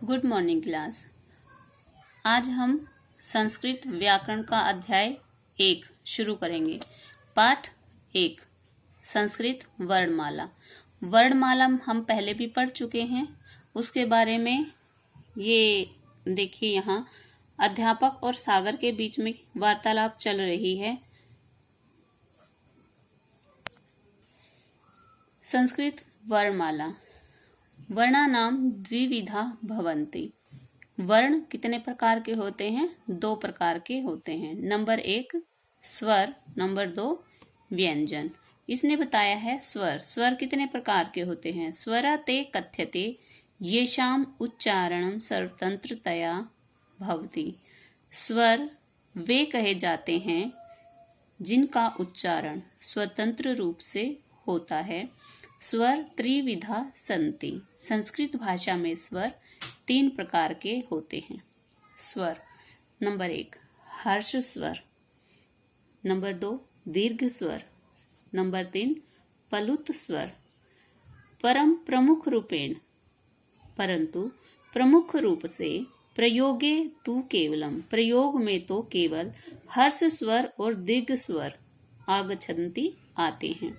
Good morning class. आज हम संस्कृत व्याकरण का अध्याय 1 शुरू करेंगे। पाठ 1 संस्कृत वर्णमाला। वर्णमाला हम पहले भी पढ़ चुके हैं, उसके बारे में ये देखिए यहाँ अध्यापक और सागर के बीच में वार्तालाप चल रही है। संस्कृत वर्णमाला। वर्णानाम द्विविधा भवन्ति। वर्ण कितने प्रकार के होते हैं? 2 प्रकार के होते हैं। नंबर 1 स्वर, नंबर 2 व्यंजन। इसने बताया है स्वर। स्वर कितने प्रकार के होते हैं? स्वरा ते कथ्यते येषाम उच्चारणम स्वतंत्रतया भवति। स्वर वे कहे जाते हैं जिनका उच्चारण स्वतंत्र रूप से होता है। स्वर त्रिविधा सन्ति। संस्कृत भाषा में स्वर 3 प्रकार के होते हैं। स्वर नंबर 1 हर्ष स्वर, नंबर 2 दीर्घ स्वर, नंबर 3 प्लुत स्वर। परम प्रमुख रूपेण, परंतु प्रमुख रूप से प्रयोगे तु केवलम, प्रयोग में तो केवल हर्ष स्वर और दीर्घ स्वर आगच्छन्ति आते हैं।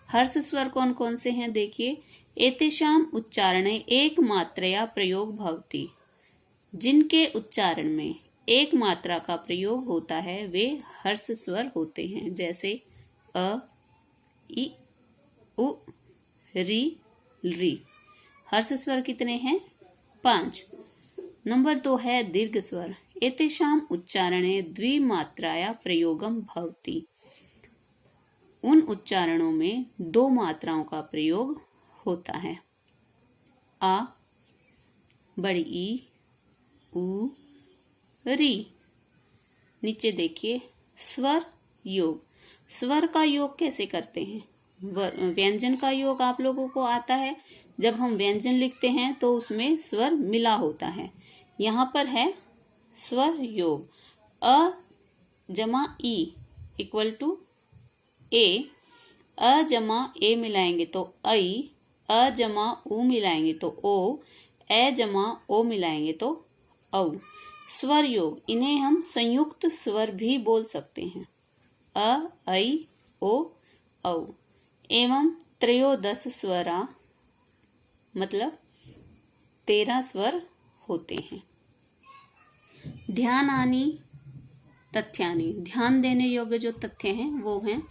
हर्ष स्वर कौन कौन से हैं? देखिए, एतेषाम उच्चारणे एक मात्रया प्रयोग भवति। जिनके उच्चारण में एक मात्रा का प्रयोग होता है वे हर्ष स्वर होते हैं। जैसे अ, इ, उ, री, री। हर्ष स्वर कितने हैं? 5। नंबर 2 है दीर्घ स्वर। एतेषाम उच्चारणे द्विमात्राया प्रयोगम भवति। उन उच्चारणों में 2 मात्राओं का प्रयोग होता है। आ, बड़ी ई, उ, री। नीचे देखिए स्वर योग। स्वर का योग कैसे करते हैं? व्यंजन का योग आप लोगों को आता है। जब हम व्यंजन लिखते हैं तो उसमें स्वर मिला होता है। यहाँ पर है स्वर योग। अ जमा ई इक्वल टू ए। अ जमा ए मिलाएंगे तो आई, अ जमा उ मिलाएंगे तो ओ, ए जमा ओ मिलाएंगे तो औ। स्वर योग, इन्हें हम संयुक्त स्वर भी बोल सकते हैं। अ, ऐ, ओ, औ। एवं त्रयोदश स्वरा, मतलब 13 स्वर होते हैं। ध्यानानि तथ्यानि, ध्यान देने योग्य जो तथ्य हैं वो हैं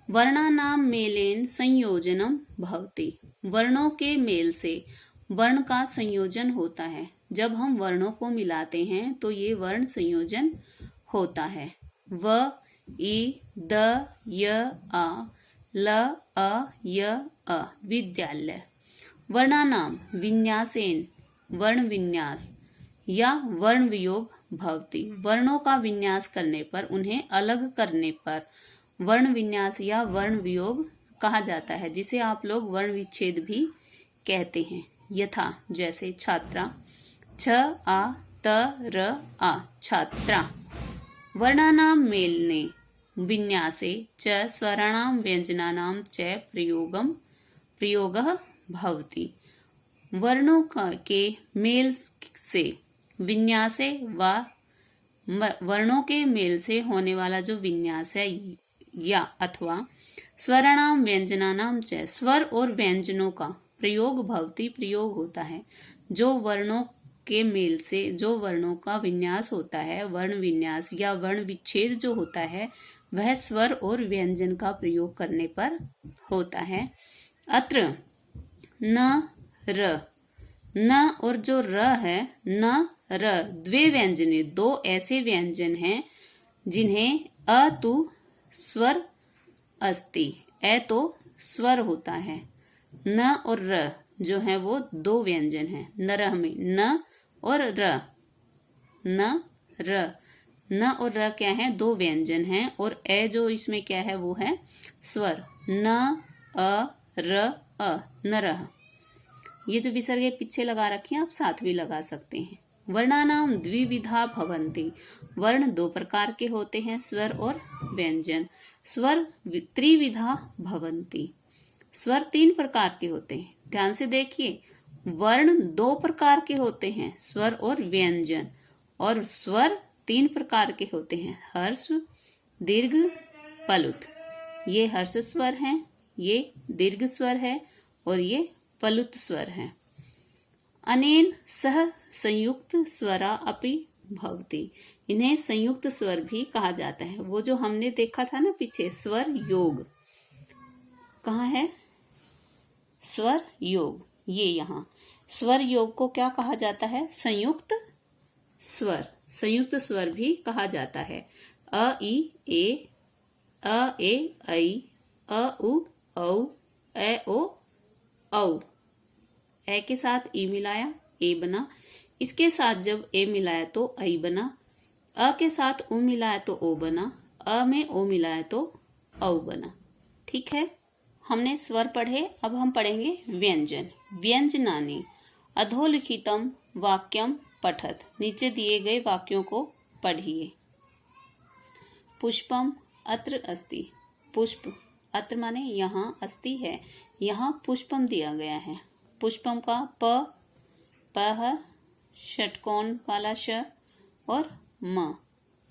वर्णानाम मेलेन संयोजनम भवति। वर्णों के मेल से वर्ण का संयोजन होता है। जब हम वर्णों को मिलाते हैं तो ये वर्ण संयोजन होता है। व, इ, द, य, आ, ल, अ, य, अ। विद्यालय। वर्णानाम विन्यासेन, वर्ण विन्यास या वर्ण वियोग भवति। वर्णों का विन्यास करने पर, उन्हें अलग करने पर वर्ण विन्यास या वर्ण वियोग कहा जाता है, जिसे आप लोग वर्ण विच्छेद भी कहते हैं। यथा, जैसे छात्रा, छ, आ, त, र, आ, छात्रा। वर्णानाम मेलने विन्यासे च स्वराणाम व्यंजनानाम च प्रयोगः भवति। वर्णों के मेल से, विन्यासे व वर्णों के मेल से होने वाला जो विन्यास है या अथवा स्वराणाम व्यंजनानाम च, स्वर और व्यंजनों का प्रयोग भवति, प्रयोग होता है। जो वर्णों के मेल से जो वर्णों का विन्यास होता है, वर्ण विन्यास या वर्ण विच्छेद जो होता है, वह स्वर और व्यंजन का प्रयोग करने पर होता है। अत्र न, र, न और जो र है, न, र, द्वे व्यंजने, 2 ऐसे व्यंजन हैं जिन्हें अ तु स्वर अस्ति, ए तो स्वर होता है। न और र जो है वो 2 व्यंजन हैं। नरह में न और र, न, र। न और र क्या है? 2 व्यंजन हैं। और ए जो इसमें क्या है वो है स्वर। न, अ, र, अ, नरह। ये जो विसर्ग पीछे लगा रखी है आप साथ भी लगा सकते हैं। वर्णानाम द्विविधा भवन्ति। वर्ण 2 प्रकार के होते हैं, स्वर और व्यंजन। स्वर त्रिविधा भवन्ति। स्वर 3 प्रकार के होते हैं। ध्यान से देखिए, वर्ण 2 प्रकार के होते हैं, स्वर और व्यंजन, और स्वर 3 प्रकार के होते हैं, हर्ष, दीर्घ, पलुत। ये हर्ष स्वर हैं, ये दीर्घ स्वर है और ये पलुत स्वर है। अनेन सह संयुक्त स्वरा अपि भवति, इन्हें संयुक्त स्वर भी कहा जाता है। वो जो हमने देखा था ना पीछे, स्वर योग कहाँ है, स्वर योग, ये यहाँ स्वर योग को क्या कहा जाता है, संयुक्त स्वर, संयुक्त स्वर भी कहा जाता है। अ ई ए, अ ए ऐ, अ उ औ, ए ओ औ। ए के साथ ई मिलाया, ए बना। इसके साथ जब ए मिलाया तो ऐ बना। अ के साथ उ मिलाया तो ओ बना। अ में ओ मिलाया तो औ बना। ठीक है, हमने स्वर पढ़े। अब हम पढ़ेंगे व्यंजन। व्यंजनानि। अधोलिखितम वाक्यम पठत, नीचे दिए गए वाक्यों को पढ़िए। पुष्पम अत्र अस्ति, पुष्प, अत्र माने यहाँ, अस्ति है, यहाँ पुष्पम दिया गया है। पुष्पम का प षटकोण वाला श और म,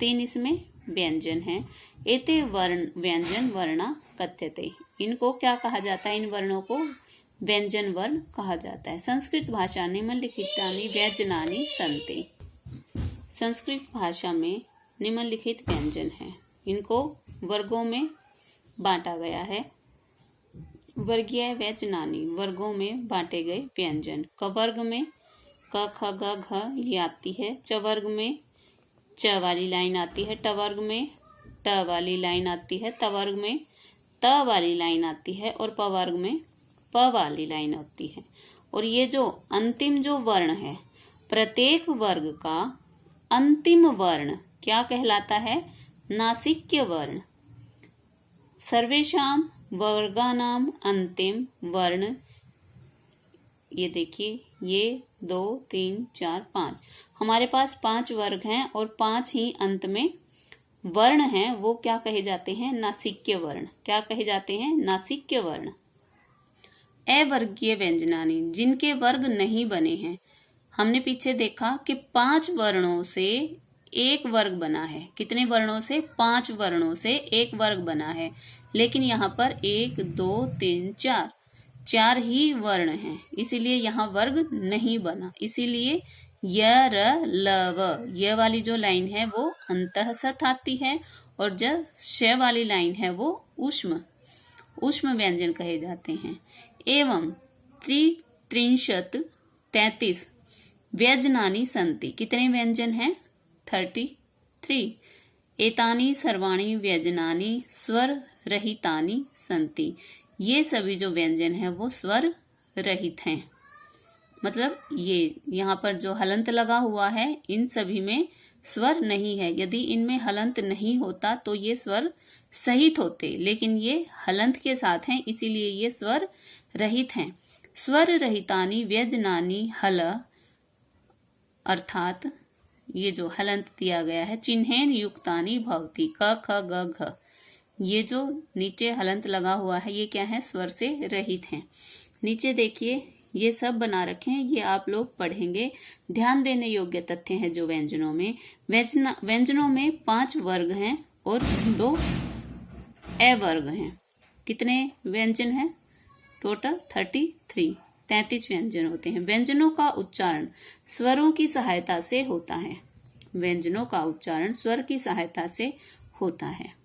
3 इसमें व्यंजन है। एते वर्ण व्यंजन वर्णा कथ्यते, इनको क्या कहा जाता है, इन वर्णों को व्यंजन वर्ण कहा जाता है। संस्कृत भाषा निम्नलिखितानि व्यंजनानि सन्ति, संस्कृत भाषा में निम्नलिखित व्यंजन है, इनको वर्गों में बांटा गया है। वर्गीय व्यंजनानि, वर्गों में बांटे गए व्यंजन। क वर्ग में क ख ग घ ये आती है। च वर्ग में च वाली लाइन आती है। ट वर्ग में ट वाली लाइन आती है। त वर्ग में त वाली लाइन आती है और प वर्ग में प वाली लाइन आती है। और ये जो अंतिम जो वर्ण है, प्रत्येक वर्ग का अंतिम वर्ण क्या कहलाता है, नासिक्य वर्ण। सर्वेषां वर्गानां अंतिम वर्ण, ये देखिए, ये 2 3 4 5, हमारे पास 5 वर्ग हैं और 5 ही अंत में वर्ण हैं, वो क्या कहे जाते हैं, नासिक्य वर्ण। क्या कहे जाते हैं, नासिक्य वर्ण। अवर्गीय व्यंजनानि, जिनके वर्ग नहीं बने हैं। हमने पीछे देखा कि 5 वर्णों से एक वर्ग बना है। कितने वर्णों से, 5 वर्णों से एक वर्ग बना है। लेकिन यहाँ पर 1 2 3 4 ही वर्ण हैं, इसीलिए यहाँ वर्ग नहीं बना। इसीलिए य र ल व, ये वाली जो लाइन है वो अंतःसथ आती है और जो श वाली लाइन है वो ऊष्म व्यंजन कहे जाते हैं। एवं 33 व्यंजनानि सन्ति, कितने व्यंजन हैं, 33। एतानि सर्वाणि व्यंजनानि स्वर रहितानि सन्ति, ये सभी जो व्यंजन हैं वो स्वर रहित हैं। मतलब ये यहाँ पर जो हलंत लगा हुआ है, इन सभी में स्वर नहीं है। यदि इनमें हलंत नहीं होता तो ये स्वर सहित होते, लेकिन ये हलंत के साथ हैं, इसीलिए ये स्वर रहित हैं। स्वर रहितानि व्यंजनानि हल, अर्थात ये जो हलंत दिया गया है, चिन्हेन युक्तानि भवति, क ख ग घ, ये जो नीचे हलंत लगा हुआ है ये क्या है, स्वर से रहित हैं। नीचे देखिए, ये सब बना रखे हैं, ये आप लोग पढ़ेंगे। ध्यान देने योग्य तथ्य हैं जो व्यंजनों में, व्यंजनों में 5 वर्ग हैं और 2 अवर्ग हैं। कितने व्यंजन हैं, टोटल 33 व्यंजन होते हैं। व्यंजनों का उच्चारण स्वरों की सहायता से होता है। व्यंजनों का उच्चारण स्वर की सहायता से होता है।